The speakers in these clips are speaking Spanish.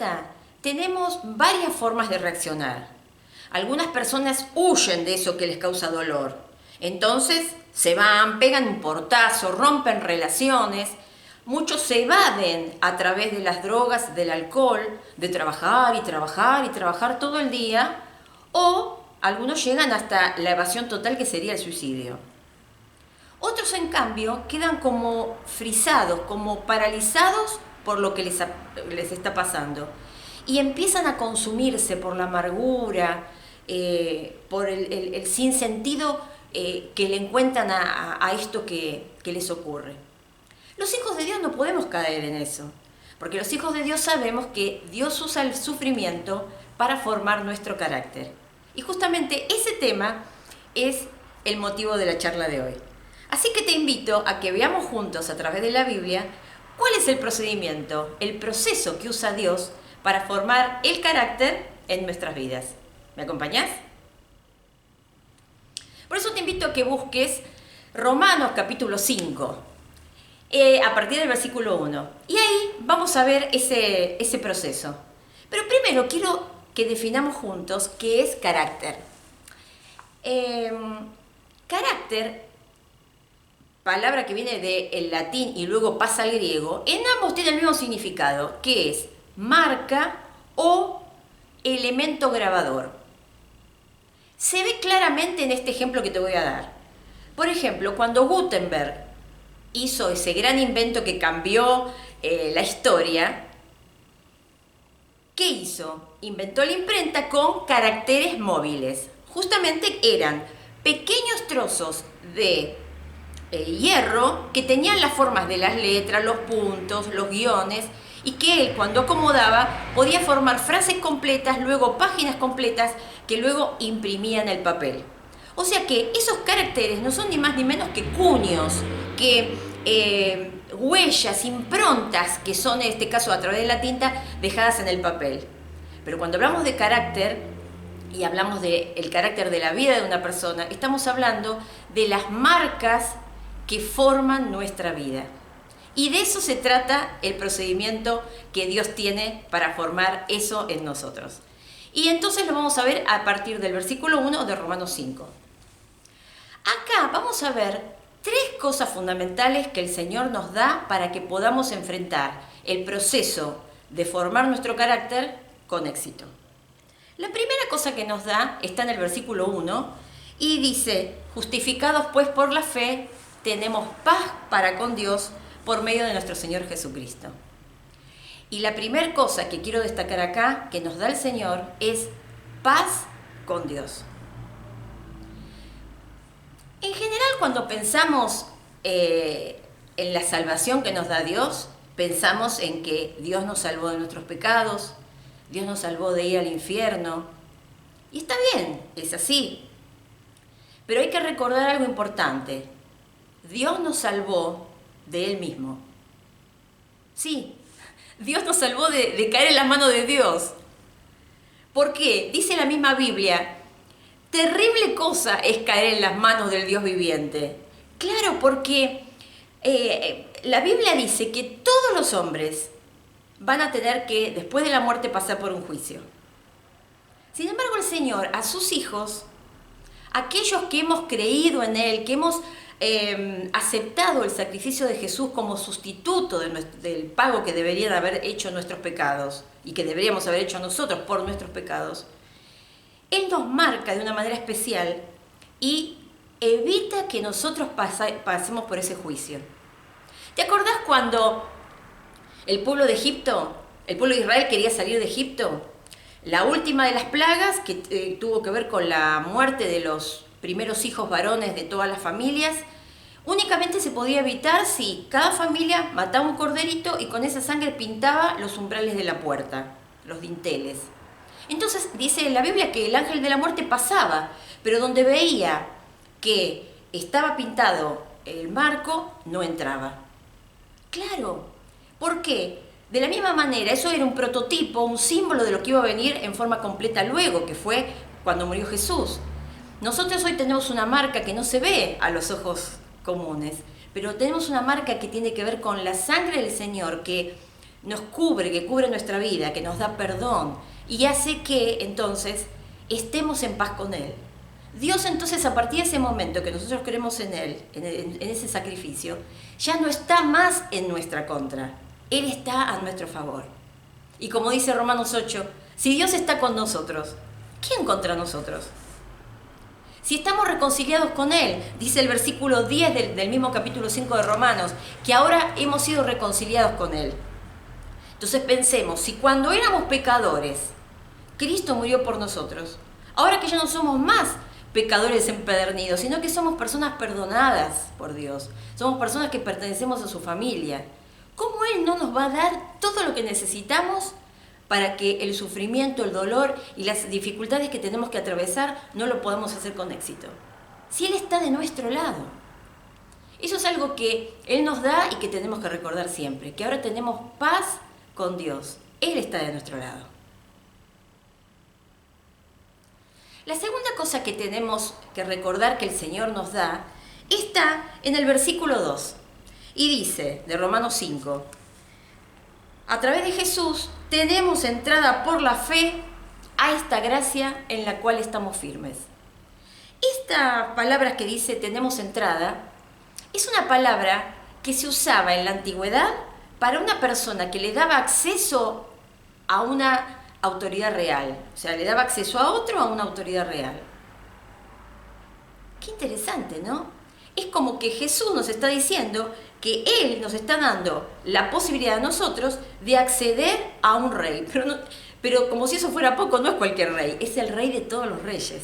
pasa, tenemos varias formas de reaccionar. Algunas personas huyen de eso que les causa dolor. Entonces se van, pegan un portazo, rompen relaciones. Muchos se evaden a través de las drogas, del alcohol, de trabajar y trabajar y trabajar todo el día. O algunos llegan hasta la evasión total, que sería el suicidio. Otros, en cambio, quedan como frisados, como paralizados por lo que les está pasando. Y empiezan a consumirse por la amargura, por el sinsentido que le encuentran a esto que les ocurre. Los hijos de Dios no podemos caer en eso, porque los hijos de Dios sabemos que Dios usa el sufrimiento para formar nuestro carácter. Y justamente ese tema es el motivo de la charla de hoy. Así que te invito a que veamos juntos a través de la Biblia cuál es el procedimiento, el proceso que usa Dios para formar el carácter en nuestras vidas. ¿Me acompañás? Por eso te invito a que busques Romanos capítulo 5, a partir del versículo 1. Y ahí vamos a ver ese proceso. Pero primero quiero que definamos juntos qué es carácter. Carácter, palabra que viene del latín y luego pasa al griego, en ambos tiene el mismo significado, que es marca o elemento grabador. Se ve claramente en este ejemplo que te voy a dar. Por ejemplo, cuando Gutenberg hizo ese gran invento que cambió la historia, ¿qué hizo? Inventó la imprenta con caracteres móviles. Justamente eran pequeños trozos de hierro que tenían las formas de las letras, los puntos, los guiones, y que él, cuando acomodaba, podía formar frases completas, luego páginas completas, que luego imprimía en el papel. O sea que esos caracteres no son ni más ni menos que cuños, que huellas, improntas, que son en este caso a través de la tinta dejadas en el papel. Pero cuando hablamos de carácter y hablamos del carácter de la vida de una persona, estamos hablando de las marcas que forman nuestra vida. Y de eso se trata el procedimiento que Dios tiene para formar eso en nosotros. Y entonces lo vamos a ver a partir del versículo 1 de Romanos 5. Acá vamos a ver tres cosas fundamentales que el Señor nos da para que podamos enfrentar el proceso de formar nuestro carácter con éxito. La primera cosa que nos da está en el versículo 1 y dice: justificados pues por la fe, tenemos paz para con Dios por medio de nuestro Señor Jesucristo. Y la primera cosa que quiero destacar acá, que nos da el Señor, es paz con Dios. En general, cuando pensamos en la salvación que nos da Dios, pensamos en que Dios nos salvó de nuestros pecados, Dios nos salvó de ir al infierno. Y está bien, es así. Pero hay que recordar algo importante. Dios nos salvó de Él mismo. Sí, Dios nos salvó de caer en las manos de Dios. ¿Por qué? Dice la misma Biblia, terrible cosa es caer en las manos del Dios viviente. Claro, porque la Biblia dice que todos los hombres van a tener que, después de la muerte, pasar por un juicio. Sin embargo, el Señor, a sus hijos, aquellos que hemos creído en Él, que hemos aceptado el sacrificio de Jesús como sustituto del pago que deberían haber hecho nuestros pecados y que deberíamos haber hecho nosotros por nuestros pecados, Él nos marca de una manera especial y evita que nosotros pasemos por ese juicio. ¿Te acordás cuando el pueblo de Egipto, el pueblo de Israel quería salir de Egipto? La última de las plagas, que tuvo que ver con la muerte de los primeros hijos varones de todas las familias, únicamente se podía evitar si cada familia mataba un corderito y con esa sangre pintaba los umbrales de la puerta, los dinteles. Entonces dice en la Biblia que el ángel de la muerte pasaba, pero donde veía que estaba pintado el marco, no entraba. Claro, ¿por qué? De la misma manera, eso era un prototipo, un símbolo de lo que iba a venir en forma completa luego, que fue cuando murió Jesús. Nosotros hoy tenemos una marca que no se ve a los ojos comunes, pero tenemos una marca que tiene que ver con la sangre del Señor, que nos cubre, que cubre nuestra vida, que nos da perdón y hace que entonces estemos en paz con Él. Dios entonces, a partir de ese momento que nosotros creemos en Él, en ese sacrificio, ya no está más en nuestra contra. Él está a nuestro favor. Y como dice Romanos 8, si Dios está con nosotros, ¿quién contra nosotros? Si estamos reconciliados con Él, dice el versículo 10 del mismo capítulo 5 de Romanos, que ahora hemos sido reconciliados con Él. Entonces pensemos, si cuando éramos pecadores, Cristo murió por nosotros, ahora que ya no somos más pecadores empedernidos, sino que somos personas perdonadas por Dios, somos personas que pertenecemos a su familia, ¿cómo Él no nos va a dar todo lo que necesitamos para que el sufrimiento, el dolor y las dificultades que tenemos que atravesar no lo podamos hacer con éxito? Si Él está de nuestro lado. Eso es algo que Él nos da y que tenemos que recordar siempre, que ahora tenemos paz con Dios. Él está de nuestro lado. La segunda cosa que tenemos que recordar que el Señor nos da está en el versículo 2 y dice, de Romanos 5, a través de Jesús tenemos entrada por la fe a esta gracia en la cual estamos firmes. Esta palabra que dice tenemos entrada es una palabra que se usaba en la antigüedad para una persona que le daba acceso a una autoridad real. O sea, le daba acceso a otro a una autoridad real. Qué interesante, ¿no? Es como que Jesús nos está diciendo que Él nos está dando la posibilidad a nosotros de acceder a un rey. Pero como si eso fuera poco, no es cualquier rey, es el rey de todos los reyes.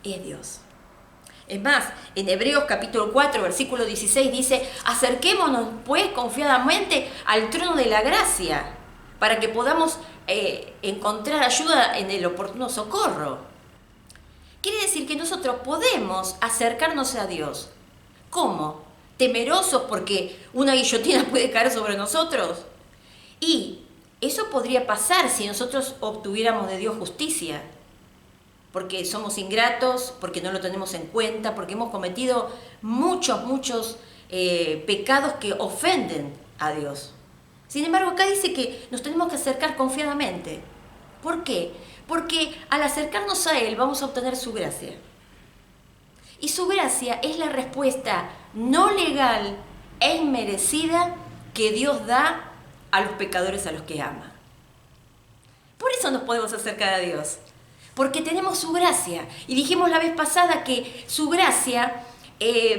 Es Dios. Es más, en Hebreos capítulo 4, versículo 16 dice, acerquémonos pues confiadamente al trono de la gracia para que podamos encontrar ayuda en el oportuno socorro. Quiere decir que nosotros podemos acercarnos a Dios. ¿Cómo? ¿Temerosos porque una guillotina puede caer sobre nosotros? Y eso podría pasar si nosotros obtuviéramos de Dios justicia. Porque somos ingratos, porque no lo tenemos en cuenta, porque hemos cometido muchos pecados que ofenden a Dios. Sin embargo, acá dice que nos tenemos que acercar confiadamente. ¿Por qué? Porque al acercarnos a Él vamos a obtener su gracia. Y su gracia es la respuesta no legal e inmerecida que Dios da a los pecadores a los que ama. Por eso nos podemos acercar a Dios. Porque tenemos su gracia. Y dijimos la vez pasada que su gracia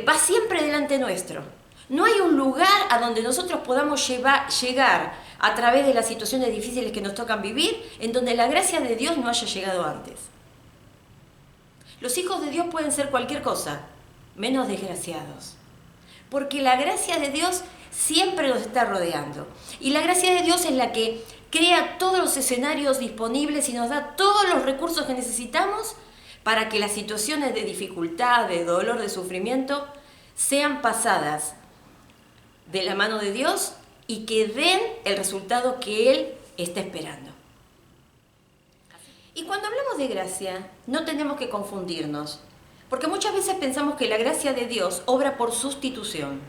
va siempre delante nuestro. No hay un lugar a donde nosotros podamos llegar a través de las situaciones difíciles que nos tocan vivir, en donde la gracia de Dios no haya llegado antes. Los hijos de Dios pueden ser cualquier cosa, menos desgraciados. Porque la gracia de Dios siempre nos está rodeando. Y la gracia de Dios es la que crea todos los escenarios disponibles y nos da todos los recursos que necesitamos para que las situaciones de dificultad, de dolor, de sufrimiento sean pasadas de la mano de Dios y que den el resultado que Él está esperando. Y cuando hablamos de gracia, no tenemos que confundirnos, porque muchas veces pensamos que la gracia de Dios obra por sustitución.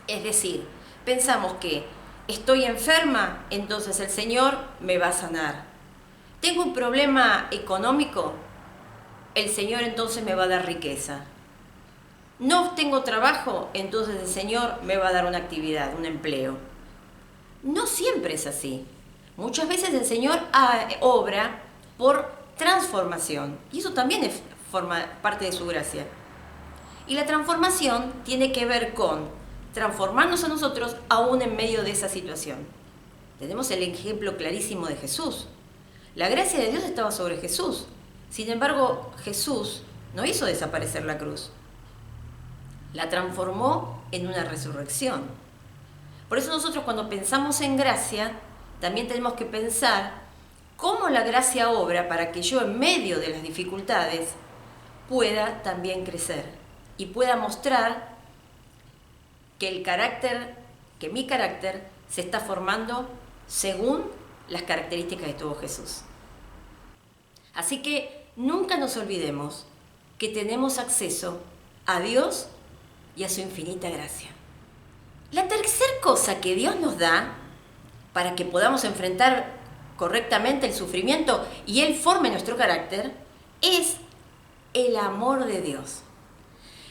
Es decir, pensamos que estoy enferma, entonces el Señor me va a sanar. Tengo un problema económico, el Señor entonces me va a dar riqueza. No tengo trabajo, entonces el Señor me va a dar una actividad, un empleo. No siempre es así. Muchas veces el Señor obra por transformación, y eso también forma parte de su gracia. Y la transformación tiene que ver con transformarnos a nosotros aún en medio de esa situación. Tenemos el ejemplo clarísimo de Jesús. La gracia de Dios estaba sobre Jesús. Sin embargo, Jesús no hizo desaparecer la cruz. La transformó en una resurrección. Por eso nosotros cuando pensamos en gracia, también tenemos que pensar cómo la gracia obra para que yo en medio de las dificultades pueda también crecer y pueda mostrar que mi carácter se está formando según las características que tuvo Jesús. Así que nunca nos olvidemos que tenemos acceso a Dios y a su infinita gracia. La tercera cosa que Dios nos da para que podamos enfrentar correctamente el sufrimiento y Él forme nuestro carácter, es el amor de Dios.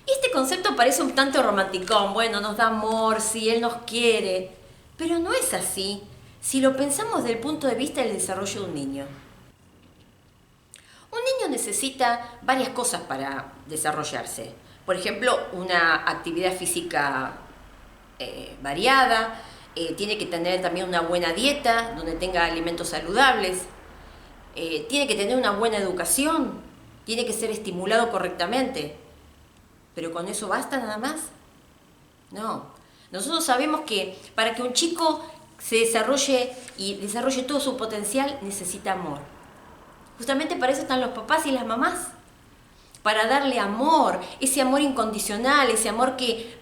Y este concepto parece un tanto romanticón, bueno, nos da amor, si Él nos quiere, pero no es así si lo pensamos desde el punto de vista del desarrollo de un niño. Un niño necesita varias cosas para desarrollarse. Por ejemplo, una actividad física variada, tiene que tener también una buena dieta donde tenga alimentos saludables, tiene que tener una buena educación, tiene que ser estimulado correctamente. ¿Pero con eso basta nada más? No. Nosotros sabemos que para que un chico se desarrolle y desarrolle todo su potencial necesita amor. Justamente para eso están los papás y las mamás. Para darle amor, ese amor incondicional, ese amor que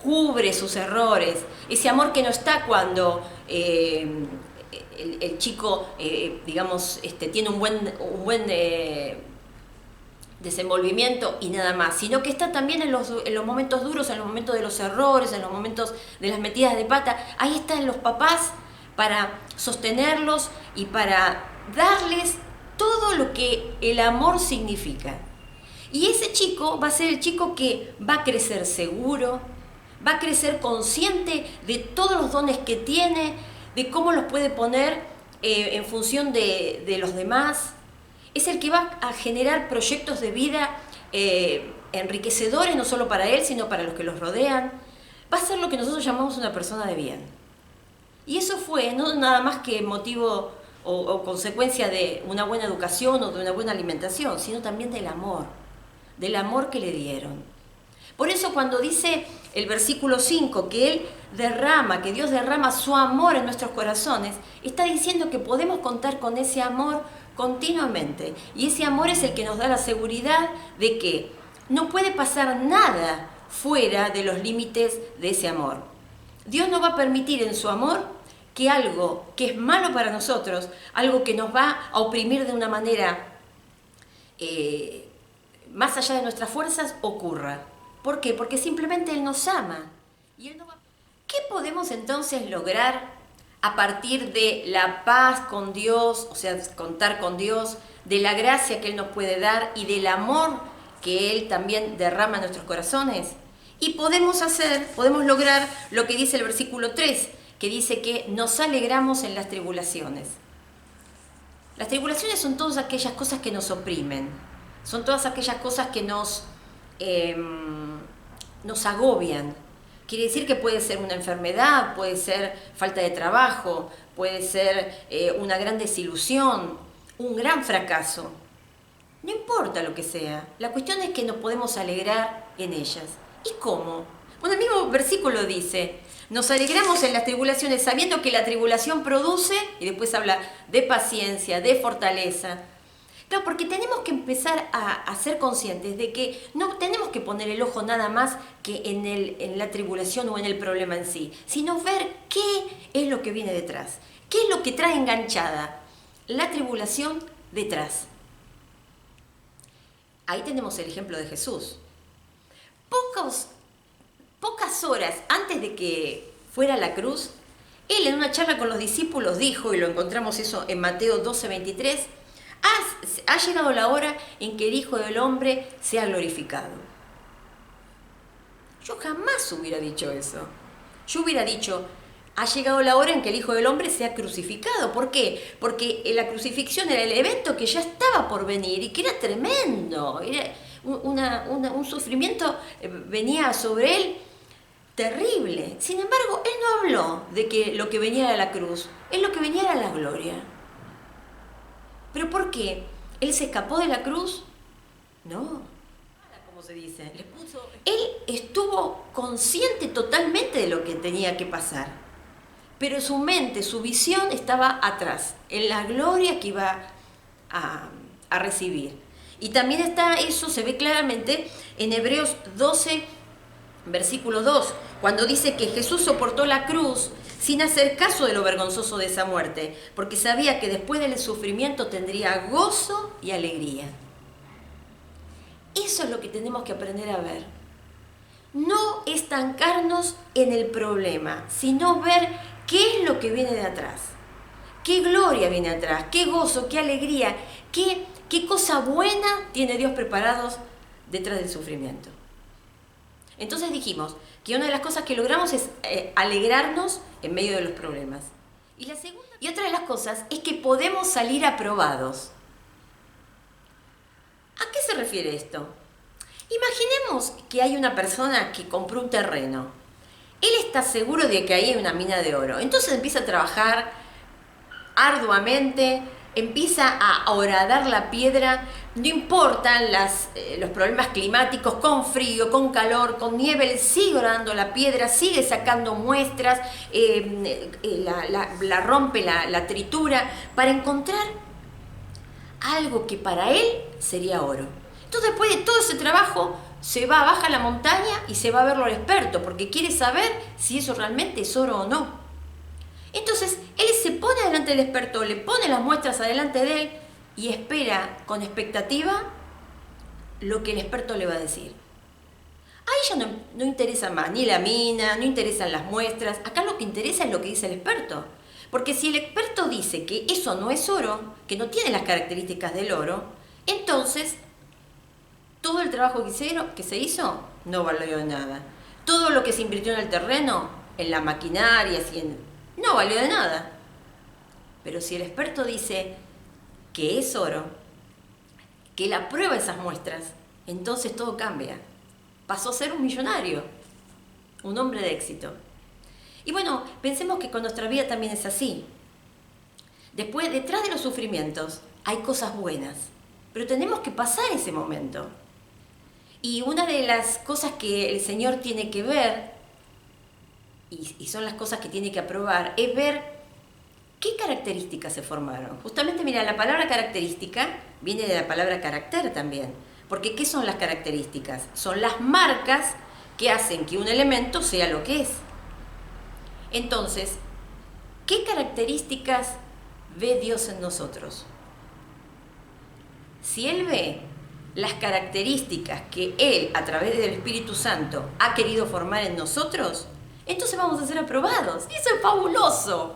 cubre sus errores, ese amor que no está cuando el chico, tiene un buen desenvolvimiento y nada más, sino que está también en los momentos duros, en los momentos de los errores, en los momentos de las metidas de pata. Ahí están los papás para sostenerlos y para darles todo lo que el amor significa. Y ese chico va a ser el chico que va a crecer seguro, va a crecer consciente de todos los dones que tiene, de cómo los puede poner en función de los demás. Es el que va a generar proyectos de vida enriquecedores, no solo para él, sino para los que los rodean. Va a ser lo que nosotros llamamos una persona de bien. Y eso fue no nada más que motivo o consecuencia de una buena educación o de una buena alimentación, sino también del amor que le dieron. Por eso cuando dice el versículo 5 que que Dios derrama su amor en nuestros corazones, está diciendo que podemos contar con ese amor continuamente. Y ese amor es el que nos da la seguridad de que no puede pasar nada fuera de los límites de ese amor. Dios no va a permitir en su amor que algo que es malo para nosotros, algo que nos va a oprimir de una manera más allá de nuestras fuerzas, ocurra. ¿Por qué? Porque simplemente Él nos ama. Y Él no va... ¿Qué podemos entonces lograr a partir de la paz con Dios, o sea, contar con Dios, de la gracia que Él nos puede dar y del amor que Él también derrama en nuestros corazones? Y podemos lograr lo que dice el versículo 3, que dice que nos alegramos en las tribulaciones. Las tribulaciones son todas aquellas cosas que nos oprimen, son todas aquellas cosas que nos agobian. Quiere decir que puede ser una enfermedad, puede ser falta de trabajo, puede ser una gran desilusión, un gran fracaso. No importa lo que sea, la cuestión es que nos podemos alegrar en ellas. ¿Y cómo? Bueno, el mismo versículo dice, nos alegramos en las tribulaciones sabiendo que la tribulación produce, y después habla de paciencia, de fortaleza. Claro, porque tenemos que empezar a ser conscientes de que no tenemos que poner el ojo nada más que en la tribulación o en el problema en sí, sino ver qué es lo que viene detrás, qué es lo que trae enganchada la tribulación detrás. Ahí tenemos el ejemplo de Jesús. Pocas horas antes de que fuera a la cruz, Él en una charla con los discípulos dijo, y lo encontramos eso en Mateo 12:23, ha llegado la hora en que el Hijo del Hombre sea glorificado. Yo jamás hubiera dicho eso. Yo hubiera dicho, ha llegado la hora en que el Hijo del Hombre sea crucificado. ¿Por qué? Porque la crucifixión era el evento que ya estaba por venir y que era tremendo. Era un sufrimiento venía sobre Él terrible. Sin embargo, Él no habló de que lo que venía era la cruz. Él lo que venía era la gloria. ¿Pero por qué? ¿Él se escapó de la cruz? No. ¿Cómo se dice? Él estuvo consciente totalmente de lo que tenía que pasar. Pero su mente, su visión estaba atrás, en la gloria que iba a recibir. Y también eso se ve claramente en Hebreos 12, versículo 2, cuando dice que Jesús soportó la cruz sin hacer caso de lo vergonzoso de esa muerte, porque sabía que después del sufrimiento tendría gozo y alegría. Eso es lo que tenemos que aprender a ver. No estancarnos en el problema, sino ver ¿Qué es lo que viene de atrás? ¿Qué gloria viene atrás? ¿Qué gozo? ¿Qué alegría? ¿Qué cosa buena tiene Dios preparados detrás del sufrimiento? Entonces dijimos que una de las cosas que logramos es alegrarnos en medio de los problemas. Y otra de las cosas es que podemos salir aprobados. ¿A qué se refiere esto? Imaginemos que hay una persona que compró un terreno. Él está seguro de que ahí hay una mina de oro. Entonces empieza a trabajar arduamente, empieza a horadar la piedra, no importan los problemas climáticos, con frío, con calor, con nieve, él sigue horadando la piedra, sigue sacando muestras, la rompe, la tritura, para encontrar algo que para él sería oro. Entonces después de todo ese trabajo, baja a la montaña y se va a verlo al experto, porque quiere saber si eso realmente es oro o no. Entonces, él se pone delante del experto, le pone las muestras adelante de él y espera con expectativa lo que el experto le va a decir. A ella no interesa más ni la mina, no interesan las muestras. Acá lo que interesa es lo que dice el experto. Porque si el experto dice que eso no es oro, que no tiene las características del oro, entonces todo el trabajo que se hizo no valió de nada. Todo lo que se invirtió en el terreno, en la maquinaria, no valió de nada. Pero si el experto dice que es oro, que él aprueba esas muestras, entonces todo cambia. Pasó a ser un millonario, un hombre de éxito. Y bueno, pensemos que con nuestra vida también es así. Después, detrás de los sufrimientos, hay cosas buenas, pero tenemos que pasar ese momento. Y una de las cosas que el Señor tiene que ver, y son las cosas que tiene que aprobar, es ver qué características se formaron. Justamente, mira, la palabra característica viene de la palabra carácter también. Porque ¿qué son las características? Son las marcas que hacen que un elemento sea lo que es. Entonces, ¿qué características ve Dios en nosotros? Si Él ve las características que Él, a través del Espíritu Santo, ha querido formar en nosotros, entonces vamos a ser aprobados. Y eso es fabuloso.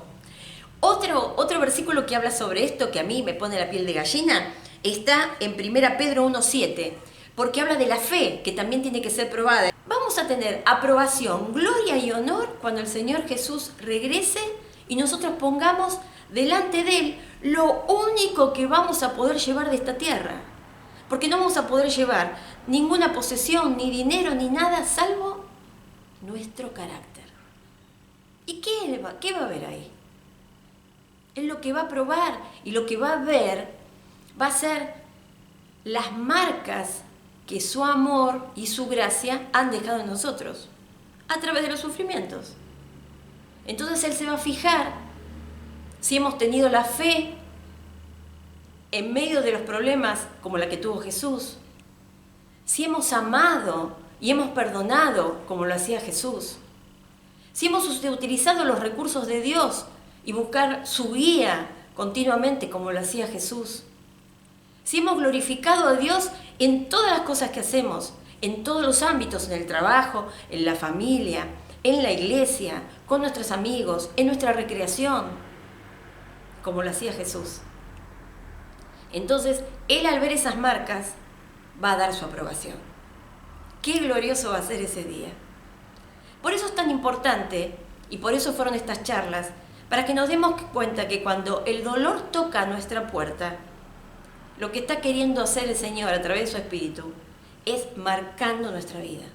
Otro versículo que habla sobre esto, que a mí me pone la piel de gallina, está en 1 Pedro 1:7, porque habla de la fe, que también tiene que ser probada. Vamos a tener aprobación, gloria y honor cuando el Señor Jesús regrese y nosotros pongamos delante de Él lo único que vamos a poder llevar de esta tierra. Porque no vamos a poder llevar ninguna posesión, ni dinero, ni nada, salvo nuestro carácter. ¿Y qué va a haber ahí? Él lo que va a probar y lo que va a ver va a ser las marcas que su amor y su gracia han dejado en nosotros a través de los sufrimientos. Entonces Él se va a fijar si hemos tenido la fe en medio de los problemas como la que tuvo Jesús, si hemos amado y hemos perdonado como lo hacía Jesús, si hemos utilizado los recursos de Dios y buscar su guía continuamente como lo hacía Jesús, si hemos glorificado a Dios en todas las cosas que hacemos, en todos los ámbitos, en el trabajo, en la familia, en la iglesia, con nuestros amigos, en nuestra recreación, como lo hacía Jesús. Entonces, Él al ver esas marcas va a dar su aprobación. Qué glorioso va a ser ese día. Por eso es tan importante, y por eso fueron estas charlas, para que nos demos cuenta que cuando el dolor toca nuestra puerta, lo que está queriendo hacer el Señor a través de su Espíritu es marcando nuestra vida,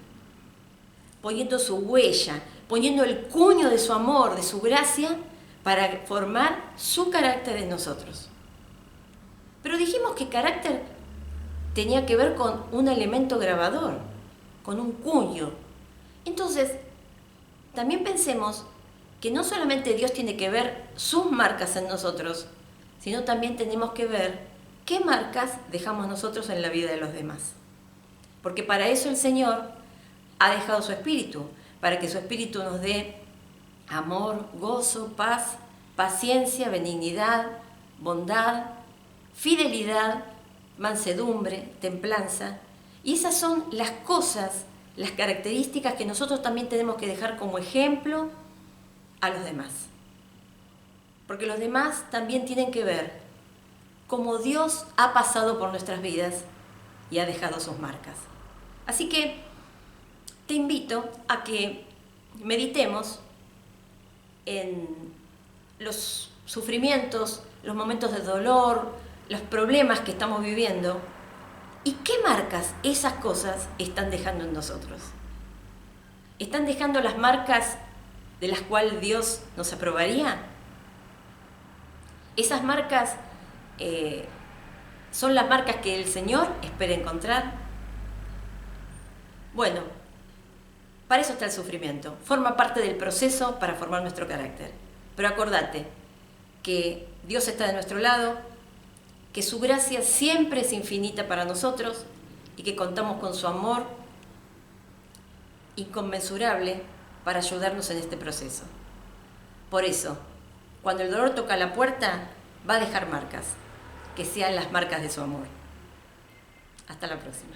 poniendo su huella, poniendo el cuño de su amor, de su gracia, para formar su carácter en nosotros. Pero dijimos que carácter tenía que ver con un elemento grabador, con un cuño. Entonces, también pensemos que no solamente Dios tiene que ver sus marcas en nosotros, sino también tenemos que ver qué marcas dejamos nosotros en la vida de los demás. Porque para eso el Señor ha dejado su Espíritu, para que su Espíritu nos dé amor, gozo, paz, paciencia, benignidad, bondad, fidelidad, mansedumbre, templanza. Y esas son las cosas, las características que nosotros también tenemos que dejar como ejemplo a los demás. porque los demás también tienen que ver cómo Dios ha pasado por nuestras vidas y ha dejado sus marcas. Así que te invito a que meditemos en los sufrimientos, los momentos de dolor, los problemas que estamos viviendo y qué marcas esas cosas están dejando en nosotros. ¿Están dejando las marcas de las cuales Dios nos aprobaría? Esas marcas son las marcas que el Señor espera encontrar. Bueno, para eso está el sufrimiento. Forma parte del proceso para formar nuestro carácter. Pero acordate que Dios está de nuestro lado, que su gracia siempre es infinita para nosotros y que contamos con su amor inconmensurable para ayudarnos en este proceso. Por eso, cuando el dolor toca la puerta, va a dejar marcas, que sean las marcas de su amor. Hasta la próxima.